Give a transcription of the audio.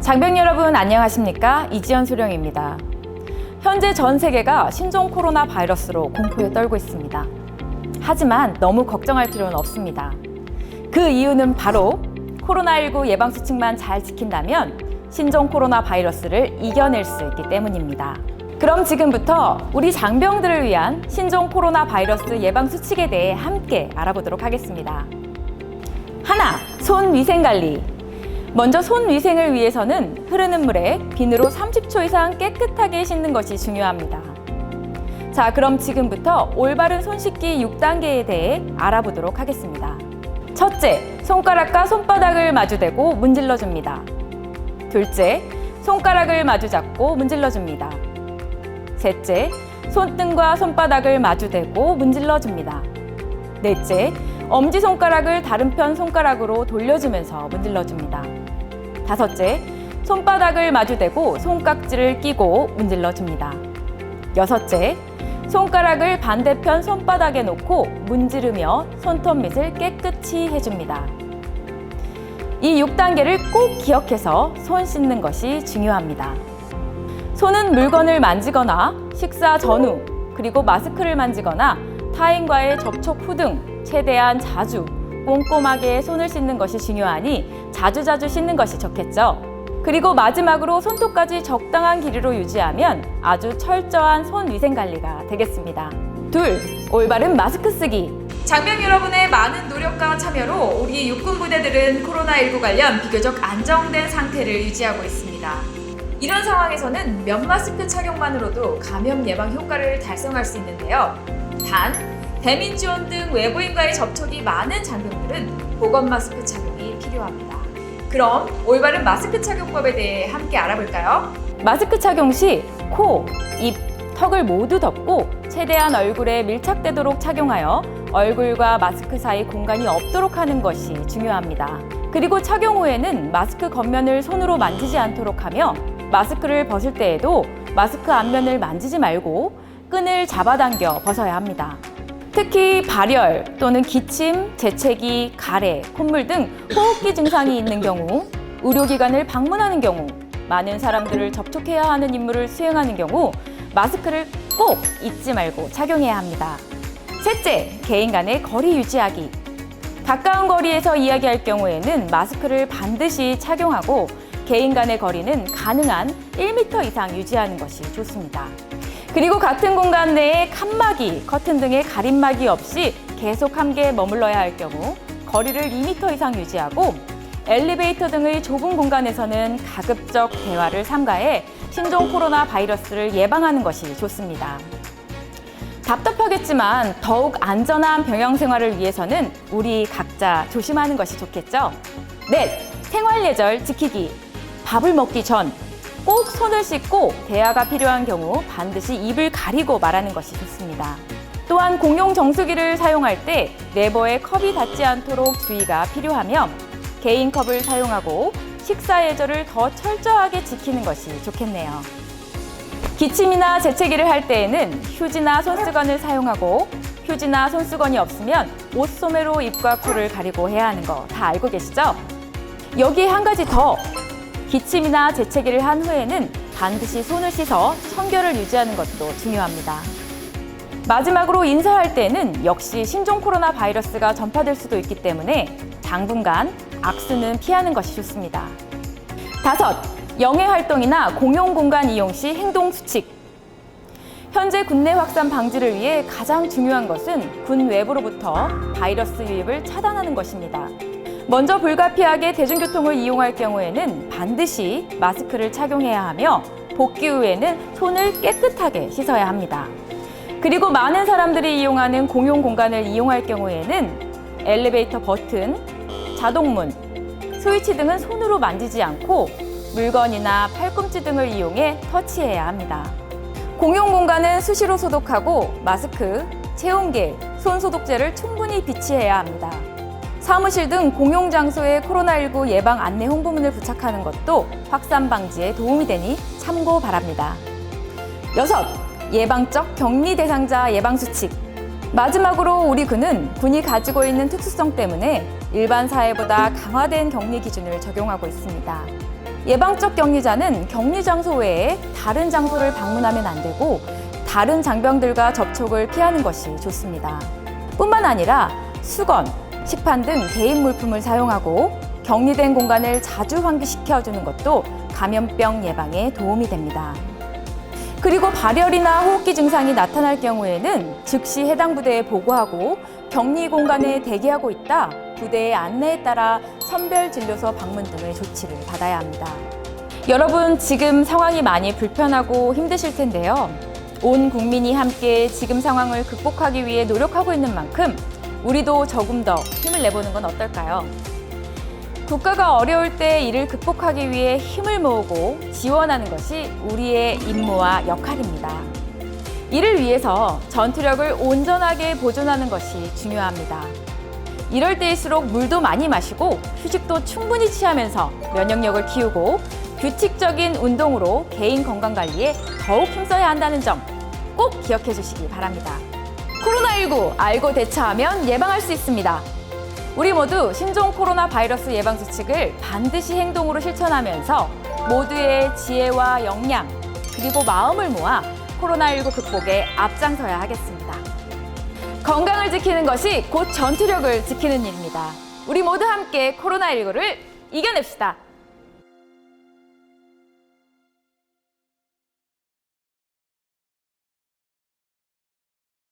장병 여러분 안녕하십니까? 이지연 소령입니다. 현재 전 세계가 신종 코로나 바이러스로 공포에 떨고 있습니다. 하지만 너무 걱정할 필요는 없습니다. 그 이유는 바로 코로나19 예방수칙만 잘 지킨다면 신종 코로나 바이러스를 이겨낼 수 있기 때문입니다. 그럼 지금부터 우리 장병들을 위한 신종 코로나 바이러스 예방수칙에 대해 함께 알아보도록 하겠습니다. 하나, 손 위생관리. 먼저 손 위생을 위해서는 흐르는 물에 비누로 30초 이상 깨끗하게 씻는 것이 중요합니다. 자, 그럼 지금부터 올바른 손 씻기 6단계에 대해 알아보도록 하겠습니다. 첫째, 손가락과 손바닥을 마주대고 문질러줍니다. 둘째, 손가락을 마주 잡고 문질러줍니다. 셋째, 손등과 손바닥을 마주대고 문질러줍니다. 넷째, 엄지손가락을 다른 편 손가락으로 돌려주면서 문질러줍니다. 다섯째, 손바닥을 마주대고 손깍지를 끼고 문질러줍니다. 여섯째, 손가락을 반대편 손바닥에 놓고 문지르며 손톱 밑을 깨끗이 해줍니다. 이 6단계를 꼭 기억해서 손 씻는 것이 중요합니다. 손은 물건을 만지거나 식사 전후, 그리고 마스크를 만지거나 타인과의 접촉 후 등 최대한 자주 꼼꼼하게 손을 씻는 것이 중요하니 자주자주 씻는 것이 좋겠죠. 그리고 마지막으로 손톱까지 적당한 길이로 유지하면 아주 철저한 손 위생 관리가 되겠습니다. 둘, 올바른 마스크 쓰기. 장병 여러분의 많은 노력과 참여로 우리 육군 부대들은 코로나19 관련 비교적 안정된 상태를 유지하고 있습니다. 이런 상황에서는 면 마스크 착용만으로도 감염 예방 효과를 달성할 수 있는데요. 단, 대민 지원 등 외부인과의 접촉이 많은 장병들은 보건 마스크 착용이 필요합니다. 그럼 올바른 마스크 착용법에 대해 함께 알아볼까요? 마스크 착용 시 코, 입, 턱을 모두 덮고 최대한 얼굴에 밀착되도록 착용하여 얼굴과 마스크 사이 공간이 없도록 하는 것이 중요합니다. 그리고 착용 후에는 마스크 겉면을 손으로 만지지 않도록 하며 마스크를 벗을 때에도 마스크 앞면을 만지지 말고 끈을 잡아당겨 벗어야 합니다. 특히 발열 또는 기침, 재채기, 가래, 콧물 등 호흡기 증상이 있는 경우, 의료기관을 방문하는 경우, 많은 사람들을 접촉해야 하는 임무를 수행하는 경우 마스크를 꼭 잊지 말고 착용해야 합니다. 셋째, 개인 간의 거리 유지하기. 가까운 거리에서 이야기할 경우에는 마스크를 반드시 착용하고 개인 간의 거리는 가능한 1m 이상 유지하는 것이 좋습니다. 그리고 같은 공간 내에 칸막이, 커튼 등의 가림막이 없이 계속 함께 머물러야 할 경우 거리를 2m 이상 유지하고 엘리베이터 등의 좁은 공간에서는 가급적 대화를 삼가해 신종 코로나 바이러스를 예방하는 것이 좋습니다. 답답하겠지만 더욱 안전한 병영 생활을 위해서는 우리 각자 조심하는 것이 좋겠죠? 넷, 생활 예절 지키기. 밥을 먹기 전 꼭 손을 씻고 대화가 필요한 경우 반드시 입을 가리고 말하는 것이 좋습니다. 또한 공용 정수기를 사용할 때 네버에 컵이 닿지 않도록 주의가 필요하며 개인 컵을 사용하고 식사 예절을 더 철저하게 지키는 것이 좋겠네요. 기침이나 재채기를 할 때에는 휴지나 손수건을 사용하고 휴지나 손수건이 없으면 옷소매로 입과 코를 가리고 해야 하는 거 다 알고 계시죠? 여기에 한 가지 더! 기침이나 재채기를 한 후에는 반드시 손을 씻어 청결을 유지하는 것도 중요합니다. 마지막으로 인사할 때는 역시 신종 코로나 바이러스가 전파될 수도 있기 때문에 당분간 악수는 피하는 것이 좋습니다. 다섯, 영해 활동이나 공용 공간 이용 시 행동 수칙. 현재 군내 확산 방지를 위해 가장 중요한 것은 군 외부로부터 바이러스 유입을 차단하는 것입니다. 먼저 불가피하게 대중교통을 이용할 경우에는 반드시 마스크를 착용해야 하며 복귀 후에는 손을 깨끗하게 씻어야 합니다. 그리고 많은 사람들이 이용하는 공용 공간을 이용할 경우에는 엘리베이터 버튼, 자동문, 스위치 등은 손으로 만지지 않고 물건이나 팔꿈치 등을 이용해 터치해야 합니다. 공용 공간은 수시로 소독하고 마스크, 체온계, 손소독제를 충분히 비치해야 합니다. 사무실 등 공용 장소에 코로나19 예방 안내 홍보문을 부착하는 것도 확산 방지에 도움이 되니 참고 바랍니다. 여섯, 예방적 격리 대상자 예방 수칙. 마지막으로 우리 군은 군이 가지고 있는 특수성 때문에 일반 사회보다 강화된 격리 기준을 적용하고 있습니다. 예방적 격리자는 격리 장소 외에 다른 장소를 방문하면 안 되고 다른 장병들과 접촉을 피하는 것이 좋습니다. 뿐만 아니라 수건, 식판 등 개인 물품을 사용하고 격리된 공간을 자주 환기시켜주는 것도 감염병 예방에 도움이 됩니다. 그리고 발열이나 호흡기 증상이 나타날 경우에는 즉시 해당 부대에 보고하고 격리 공간에 대기하고 있다 부대의 안내에 따라 선별진료소 방문 등의 조치를 받아야 합니다. 여러분, 지금 상황이 많이 불편하고 힘드실 텐데요. 온 국민이 함께 지금 상황을 극복하기 위해 노력하고 있는 만큼 우리도 조금 더 힘을 내보는 건 어떨까요? 국가가 어려울 때 이를 극복하기 위해 힘을 모으고 지원하는 것이 우리의 임무와 역할입니다. 이를 위해서 전투력을 온전하게 보존하는 것이 중요합니다. 이럴 때일수록 물도 많이 마시고 휴식도 충분히 취하면서 면역력을 키우고 규칙적인 운동으로 개인 건강 관리에 더욱 힘써야 한다는 점 꼭 기억해 주시기 바랍니다. 코로나19 알고 대처하면 예방할 수 있습니다. 우리 모두 신종 코로나 바이러스 예방 수칙을 반드시 행동으로 실천하면서 모두의 지혜와 역량 그리고 마음을 모아 코로나19 극복에 앞장서야 하겠습니다. 건강을 지키는 것이 곧 전투력을 지키는 일입니다. 우리 모두 함께 코로나19를 이겨냅시다.